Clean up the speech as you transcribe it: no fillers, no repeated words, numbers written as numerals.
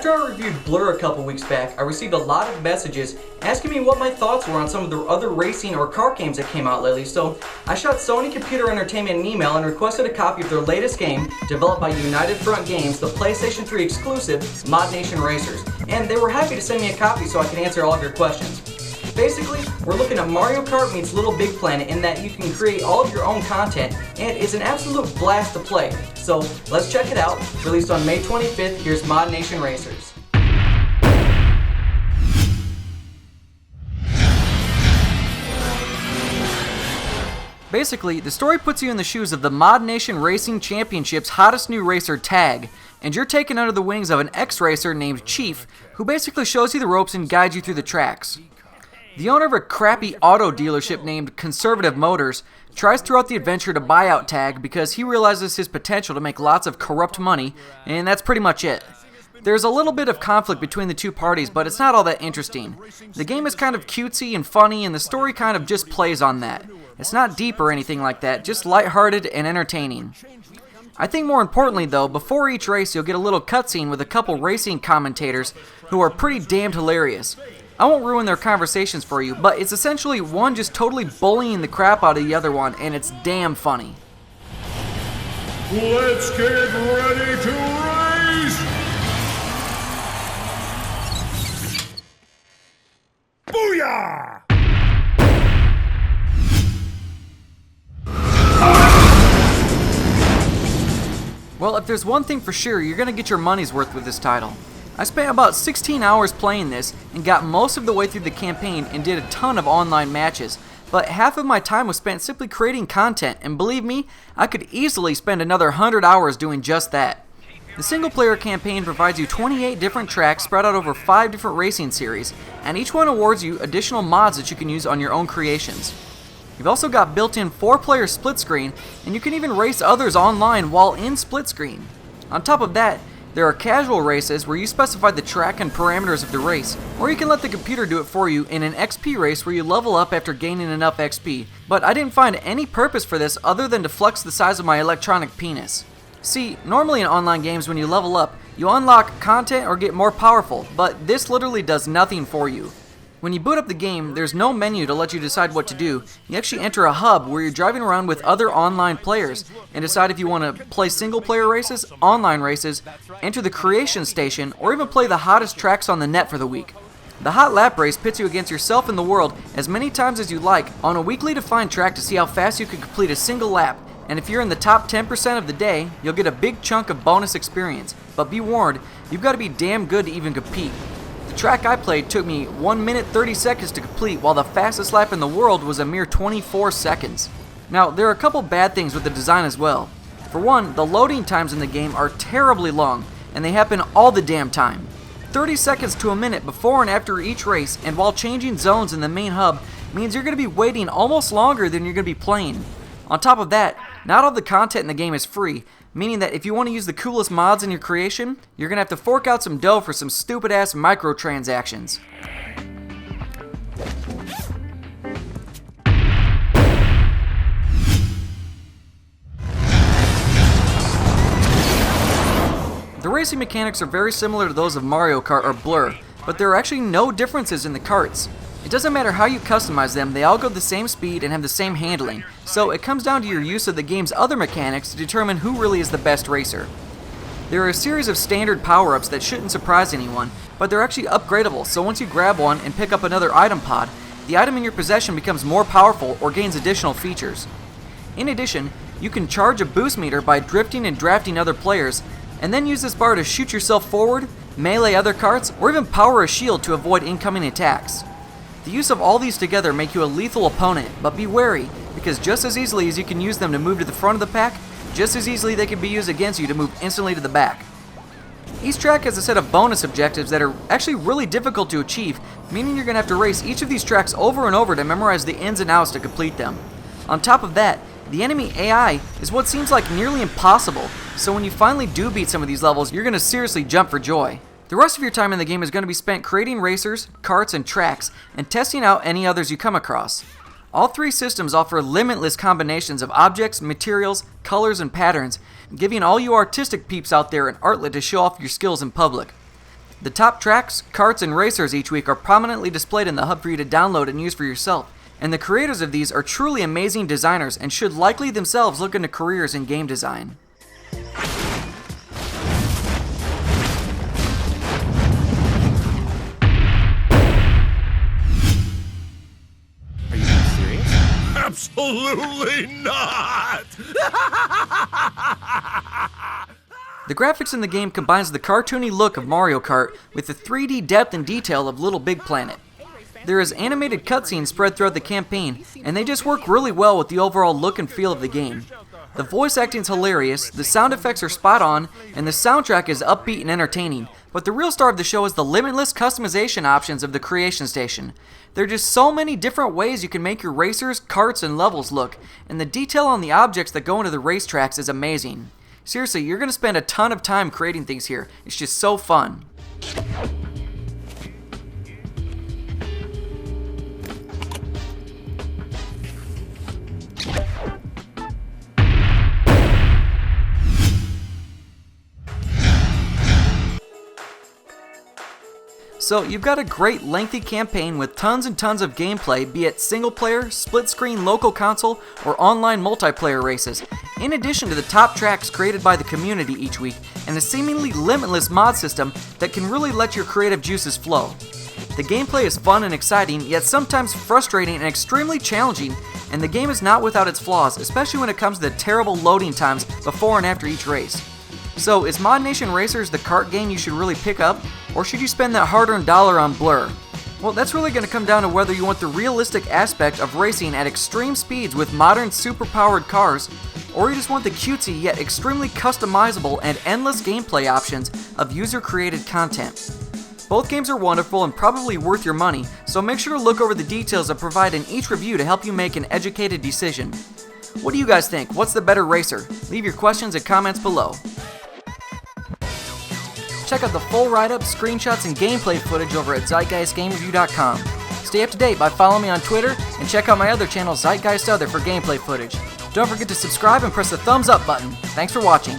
After I reviewed Blur a couple weeks back, I received a lot of messages asking me what my thoughts were on some of the other racing or car games that came out lately, so I shot Sony Computer Entertainment an email and requested a copy of their latest game, developed by United Front Games, the PlayStation 3 exclusive ModNation Racers, and they were happy to send me a copy so I could answer all of your questions. Basically, we're looking at Mario Kart meets Little Big Planet in that you can create all of your own content, and it's an absolute blast to play. So let's check it out. Released on May 25th, here's ModNation Racers. Basically, the story puts you in the shoes of the ModNation Racing Championship's hottest new racer, Tag, and you're taken under the wings of an ex-racer named Chief, who basically shows you the ropes and guides you through the tracks. The owner of a crappy auto dealership named Conservative Motors tries throughout the adventure to buy out Tag because he realizes his potential to make lots of corrupt money, and that's pretty much it. There's a little bit of conflict between the two parties, but it's not all that interesting. The game is kind of cutesy and funny, and the story kind of just plays on that. It's not deep or anything like that, just lighthearted and entertaining. I think more importantly though, before each race you'll get a little cutscene with a couple racing commentators who are pretty damned hilarious. I won't ruin their conversations for you, but it's essentially one just totally bullying the crap out of the other one, and it's damn funny. Let's get ready to race! Booyah! Well, if there's one thing for sure, you're going to get your money's worth with this title. I spent about 16 hours playing this and got most of the way through the campaign and did a ton of online matches, but half of my time was spent simply creating content, and believe me, I could easily spend another 100 hours doing just that. The single player campaign provides you 28 different tracks spread out over 5 different racing series, and each one awards you additional mods that you can use on your own creations. You've also got built-in 4-player split screen, and you can even race others online while in split screen. On top of that, there are casual races where you specify the track and parameters of the race, or you can let the computer do it for you in an XP race where you level up after gaining enough XP, but I didn't find any purpose for this other than to flex the size of my electronic penis. See, normally in online games when you level up, you unlock content or get more powerful, but this literally does nothing for you. When you boot up the game, there's no menu to let you decide what to do. You actually enter a hub where you're driving around with other online players and decide if you want to play single player races, online races, enter the creation station, or even play the hottest tracks on the net for the week. The Hot Lap Race pits you against yourself and the world as many times as you like on a weekly defined track to see how fast you can complete a single lap, and if you're in the top 10% of the day, you'll get a big chunk of bonus experience. But be warned, you've got to be damn good to even compete. The track I played took me 1 minute 30 seconds to complete, while the fastest lap in the world was a mere 24 seconds. Now, there are a couple bad things with the design as well. For one, the loading times in the game are terribly long, and they happen all the damn time. 30 seconds to a minute before and after each race, and while changing zones in the main hub means you're going to be waiting almost longer than you're going to be playing. On top of that, not all the content in the game is free, meaning that if you want to use the coolest mods in your creation, you're going to have to fork out some dough for some stupid-ass microtransactions. The racing mechanics are very similar to those of Mario Kart or Blur, but there are actually no differences in the karts. It doesn't matter how you customize them, they all go the same speed and have the same handling, so it comes down to your use of the game's other mechanics to determine who really is the best racer. There are a series of standard power-ups that shouldn't surprise anyone, but they're actually upgradable, so once you grab one and pick up another item pod, the item in your possession becomes more powerful or gains additional features. In addition, you can charge a boost meter by drifting and drafting other players, and then use this bar to shoot yourself forward, melee other karts, or even power a shield to avoid incoming attacks. The use of all these together make you a lethal opponent, but be wary, because just as easily as you can use them to move to the front of the pack, just as easily they can be used against you to move instantly to the back. Each track has a set of bonus objectives that are actually really difficult to achieve, meaning you're going to have to race each of these tracks over and over to memorize the ins and outs to complete them. On top of that, the enemy AI is what seems like nearly impossible, so when you finally do beat some of these levels, you're going to seriously jump for joy. The rest of your time in the game is going to be spent creating racers, karts, and tracks, and testing out any others you come across. All three systems offer limitless combinations of objects, materials, colors, and patterns, giving all you artistic peeps out there an outlet to show off your skills in public. The top tracks, karts, and racers each week are prominently displayed in the hub for you to download and use for yourself, and the creators of these are truly amazing designers and should likely themselves look into careers in game design. Are you being serious? Absolutely not! The graphics in the game combines the cartoony look of Mario Kart with the 3D depth and detail of Little Big Planet. There is animated cutscenes spread throughout the campaign, and they just work really well with the overall look and feel of the game. The voice acting is hilarious, the sound effects are spot on, and the soundtrack is upbeat and entertaining, but the real star of the show is the limitless customization options of the Creation Station. There are just so many different ways you can make your racers, karts, and levels look, and the detail on the objects that go into the racetracks is amazing. Seriously, you're going to spend a ton of time creating things here. It's just so fun. So you've got a great lengthy campaign with tons and tons of gameplay, be it single player, split screen local console, or online multiplayer races, in addition to the top tracks created by the community each week, and a seemingly limitless mod system that can really let your creative juices flow. The gameplay is fun and exciting, yet sometimes frustrating and extremely challenging, and the game is not without its flaws, especially when it comes to the terrible loading times before and after each race. So, is ModNation Racers the kart game you should really pick up, or should you spend that hard-earned dollar on Blur? Well, that's really going to come down to whether you want the realistic aspect of racing at extreme speeds with modern super-powered cars, or you just want the cutesy yet extremely customizable and endless gameplay options of user-created content. Both games are wonderful and probably worth your money, so make sure to look over the details I provide in each review to help you make an educated decision. What do you guys think? What's the better racer? Leave your questions and comments below. Check out the full write-up, screenshots, and gameplay footage over at ZeitgeistGameReview.com. Stay up to date by following me on Twitter, and check out my other channel, Zeitgeist Other, for gameplay footage. Don't forget to subscribe and press the thumbs up button. Thanks for watching.